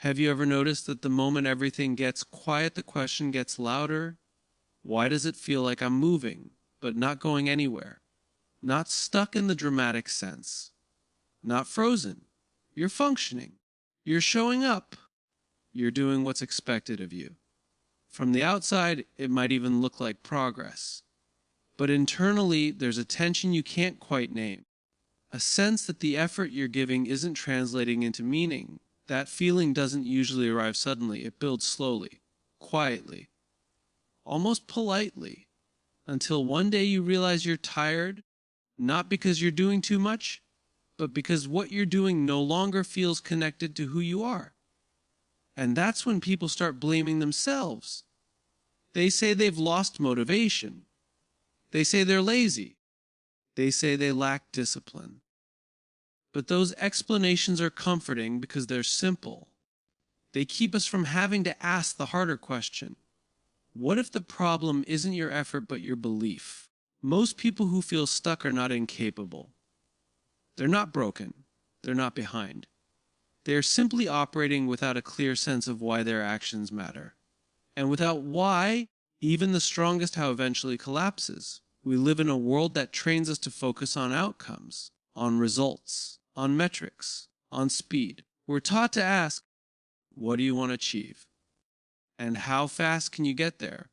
Have you ever noticed that the moment everything gets quiet, the question gets louder? Why does it feel like I'm moving, but not going anywhere? Not stuck in the dramatic sense. Not frozen. You're functioning. You're showing up. You're doing what's expected of you. From the outside, it might even look like progress. But internally, there's a tension you can't quite name. A sense that the effort you're giving isn't translating into meaning. That feeling doesn't usually arrive suddenly. It builds slowly, quietly, almost politely, until one day you realize you're tired, not because you're doing too much, but because what you're doing no longer feels connected to who you are. And that's when people start blaming themselves. They say they've lost motivation. They say they're lazy. They say they lack discipline. But those explanations are comforting because they're simple. They keep us from having to ask the harder question. What if the problem isn't your effort but your belief? Most people who feel stuck are not incapable. They're not broken. They're not behind. They are simply operating without a clear sense of why their actions matter. And without why, even the strongest how eventually collapses. We live in a world that trains us to focus on outcomes, on results, on metrics, on speed. We're taught to ask, what do you want to achieve? And how fast can you get there?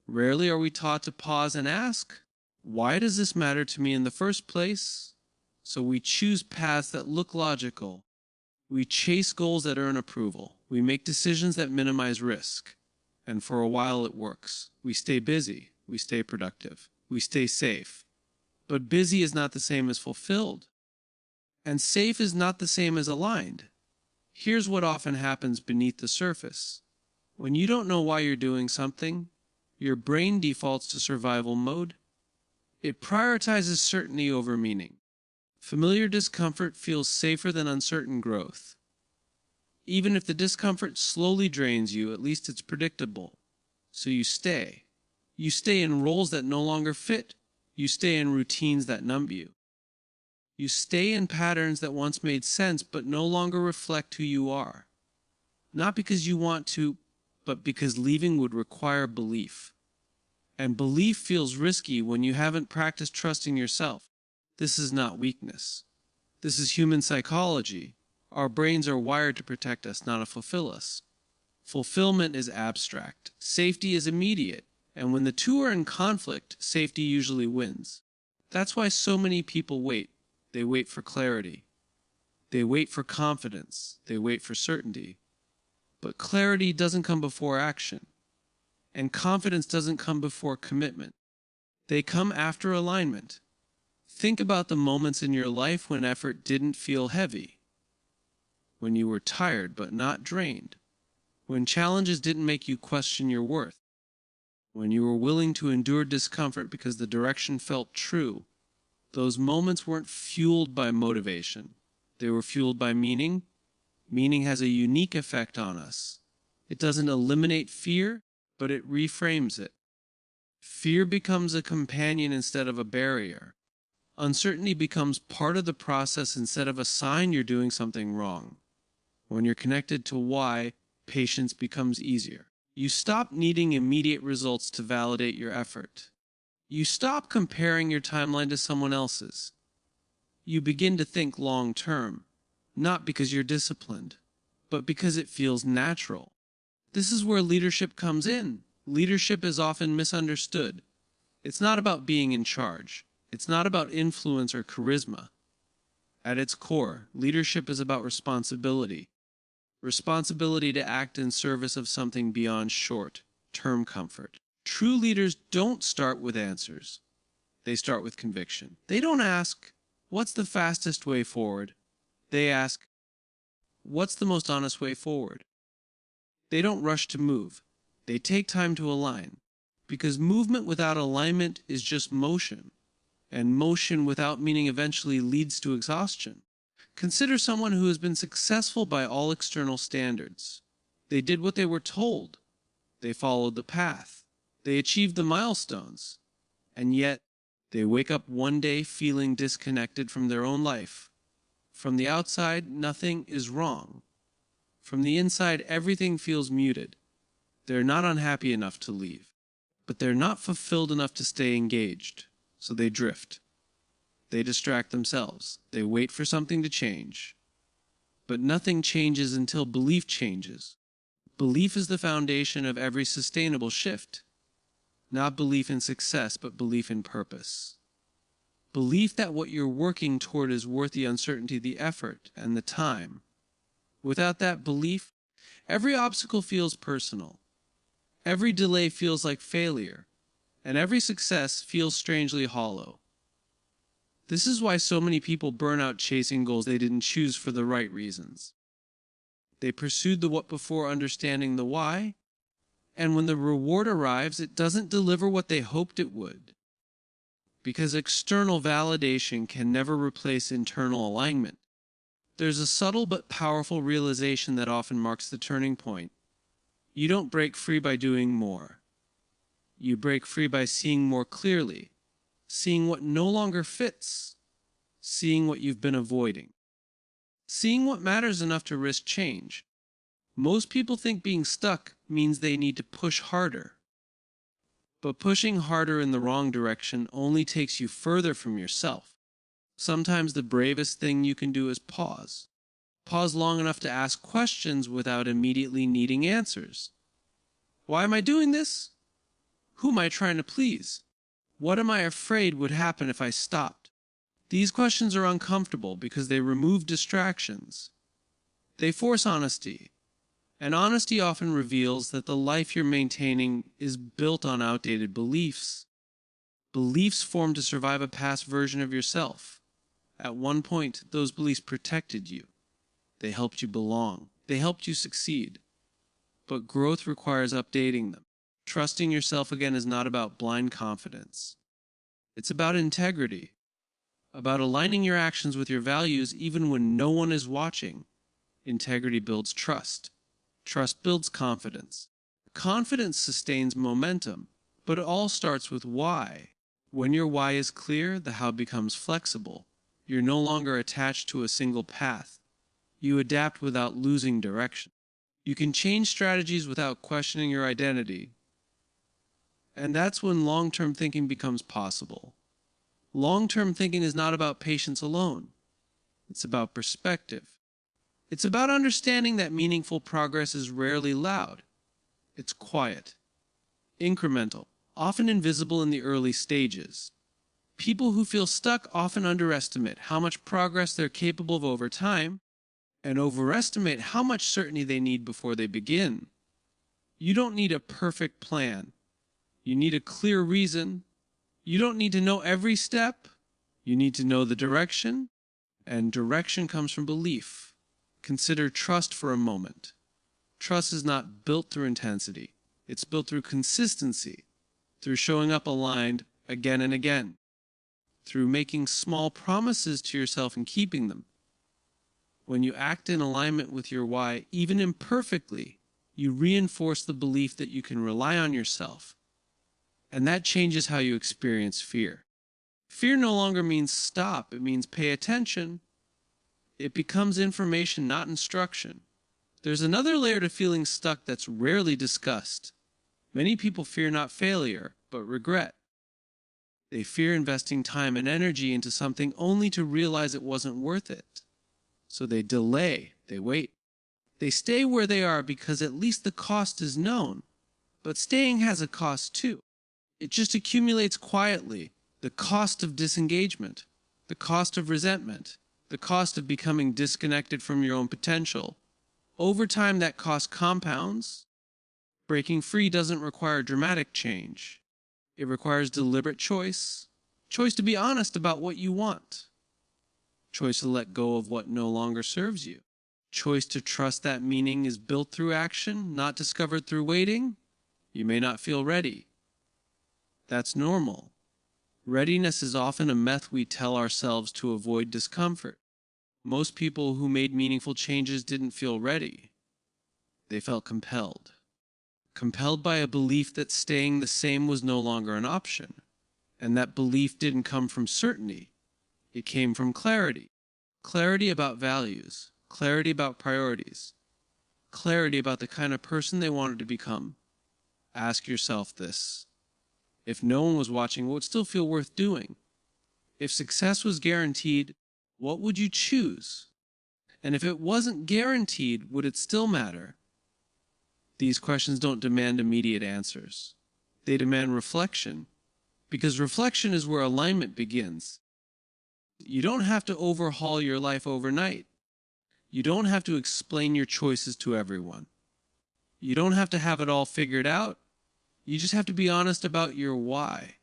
Rarely are we taught to pause and ask, why does this matter to me in the first place? So we choose paths that look logical. We chase goals that earn approval. We make decisions that minimize risk. And for a while it works. We stay busy. We stay productive. We stay safe. But busy is not the same as fulfilled. And safe is not the same as aligned. Here's what often happens beneath the surface. When you don't know why you're doing something, your brain defaults to survival mode. It prioritizes certainty over meaning. Familiar discomfort feels safer than uncertain growth. Even if the discomfort slowly drains you, at least it's predictable. So you stay. You stay in roles that no longer fit. You stay in routines that numb you. You stay in patterns that once made sense but no longer reflect who you are. Not because you want to, but because leaving would require belief. And belief feels risky when you haven't practiced trusting yourself. This is not weakness. This is human psychology. Our brains are wired to protect us, not to fulfill us. Fulfillment is abstract. Safety is immediate. And when the two are in conflict, safety usually wins. That's why so many people wait. They wait for clarity. They wait for confidence. They wait for certainty. But clarity doesn't come before action. And confidence doesn't come before commitment. They come after alignment. Think about the moments in your life when effort didn't feel heavy. When you were tired but not drained. When challenges didn't make you question your worth. When you were willing to endure discomfort because the direction felt true. Those moments weren't fueled by motivation. They were fueled by meaning. Meaning has a unique effect on us. It doesn't eliminate fear, but it reframes it. Fear becomes a companion instead of a barrier. Uncertainty becomes part of the process instead of a sign you're doing something wrong. When you're connected to why, patience becomes easier. You stop needing immediate results to validate your effort. You stop comparing your timeline to someone else's. You begin to think long term, not because you're disciplined, but because it feels natural. This is where leadership comes in. Leadership is often misunderstood. It's not about being in charge. It's not about influence or charisma. At its core, leadership is about responsibility. Responsibility to act in service of something beyond short-term comfort. True leaders don't start with answers. They start with conviction. They don't ask, what's the fastest way forward? They ask, what's the most honest way forward? They don't rush to move. They take time to align. Because movement without alignment is just motion. And motion without meaning eventually leads to exhaustion. Consider someone who has been successful by all external standards. They did what they were told. They followed the path. They achieved the milestones. And yet, they wake up one day feeling disconnected from their own life. From the outside, nothing is wrong. From the inside, everything feels muted. They're not unhappy enough to leave, but they're not fulfilled enough to stay engaged, so they drift. They distract themselves. They wait for something to change. But nothing changes until belief changes. Belief is the foundation of every sustainable shift. Not belief in success, but belief in purpose. Belief that what you're working toward is worth the uncertainty, the effort, and the time. Without that belief, every obstacle feels personal. Every delay feels like failure, and every success feels strangely hollow. This is why so many people burn out chasing goals they didn't choose for the right reasons. They pursued the what before understanding the why, and when the reward arrives, it doesn't deliver what they hoped it would. Because external validation can never replace internal alignment. There's a subtle but powerful realization that often marks the turning point. You don't break free by doing more. You break free by seeing more clearly, seeing what no longer fits, seeing what you've been avoiding, seeing what matters enough to risk change. Most people think being stuck means they need to push harder. But pushing harder in the wrong direction only takes you further from yourself. Sometimes the bravest thing you can do is pause. Pause long enough to ask questions without immediately needing answers. Why am I doing this? Who am I trying to please? What am I afraid would happen if I stopped? These questions are uncomfortable because they remove distractions. They force honesty. And honesty often reveals that the life you're maintaining is built on outdated beliefs. Beliefs formed to survive a past version of yourself. At one point, those beliefs protected you. They helped you belong. They helped you succeed. But growth requires updating them. Trusting yourself again is not about blind confidence. It's about integrity. About aligning your actions with your values even when no one is watching. Integrity builds trust. Trust builds confidence. Confidence sustains momentum, but it all starts with why. When your why is clear, the how becomes flexible. You're no longer attached to a single path. You adapt without losing direction. You can change strategies without questioning your identity. And that's when long-term thinking becomes possible. Long-term thinking is not about patience alone. It's about perspective. It's about understanding that meaningful progress is rarely loud. It's quiet, incremental, often invisible in the early stages. People who feel stuck often underestimate how much progress they're capable of over time and overestimate how much certainty they need before they begin. You don't need a perfect plan. You need a clear reason. You don't need to know every step. You need to know the direction, and direction comes from belief. Consider trust for a moment. Trust is not built through intensity. It's built through consistency, through showing up aligned again and again, through making small promises to yourself and keeping them. When you act in alignment with your why, even imperfectly, you reinforce the belief that you can rely on yourself. And that changes how you experience fear. Fear no longer means stop, it means pay attention. It becomes information, not instruction. There's another layer to feeling stuck that's rarely discussed. Many people fear not failure, but regret. They fear investing time and energy into something only to realize it wasn't worth it. So they delay, they wait. They stay where they are because at least the cost is known. But staying has a cost too. It just accumulates quietly. The cost of disengagement, the cost of resentment, the cost of becoming disconnected from your own potential. Over time, that cost compounds. Breaking free doesn't require dramatic change. It requires deliberate choice. Choice to be honest about what you want. Choice to let go of what no longer serves you. Choice to trust that meaning is built through action, not discovered through waiting. You may not feel ready. That's normal. Readiness is often a myth we tell ourselves to avoid discomfort. Most people who made meaningful changes didn't feel ready. They felt compelled. Compelled by a belief that staying the same was no longer an option. And that belief didn't come from certainty. It came from clarity. Clarity about values. Clarity about priorities. clarity about the kind of person they wanted to become. Ask yourself this. If no one was watching, what would still feel worth doing? If success was guaranteed, what would you choose? And if it wasn't guaranteed, would it still matter? These questions don't demand immediate answers. They demand reflection, because reflection is where alignment begins. You don't have to overhaul your life overnight. You don't have to explain your choices to everyone. You don't have to have it all figured out. You just have to be honest about your why.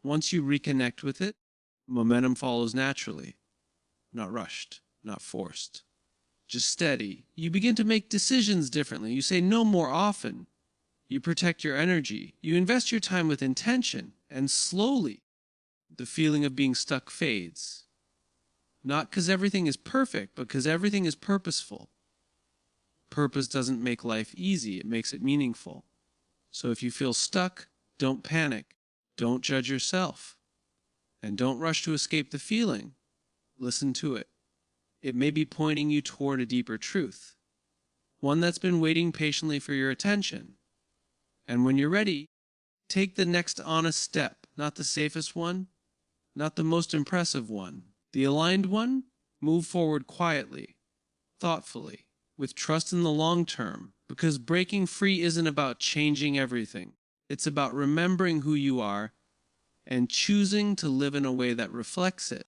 Once you reconnect with it, momentum follows naturally. Not rushed, not forced. Just steady. You begin to make decisions differently. You say no more often. You protect your energy. You invest your time with intention. And slowly, the feeling of being stuck fades. Not because everything is perfect, but because everything is purposeful. Purpose doesn't make life easy. It makes it meaningful. So if you feel stuck, don't panic. Don't judge yourself. And don't rush to escape the feeling. Listen to it. It may be pointing you toward a deeper truth, one that's been waiting patiently for your attention. And when you're ready, take the next honest step, not the safest one, not the most impressive one. The aligned one, move forward quietly, thoughtfully, with trust in the long term, because breaking free isn't about changing everything. It's about remembering who you are and choosing to live in a way that reflects it.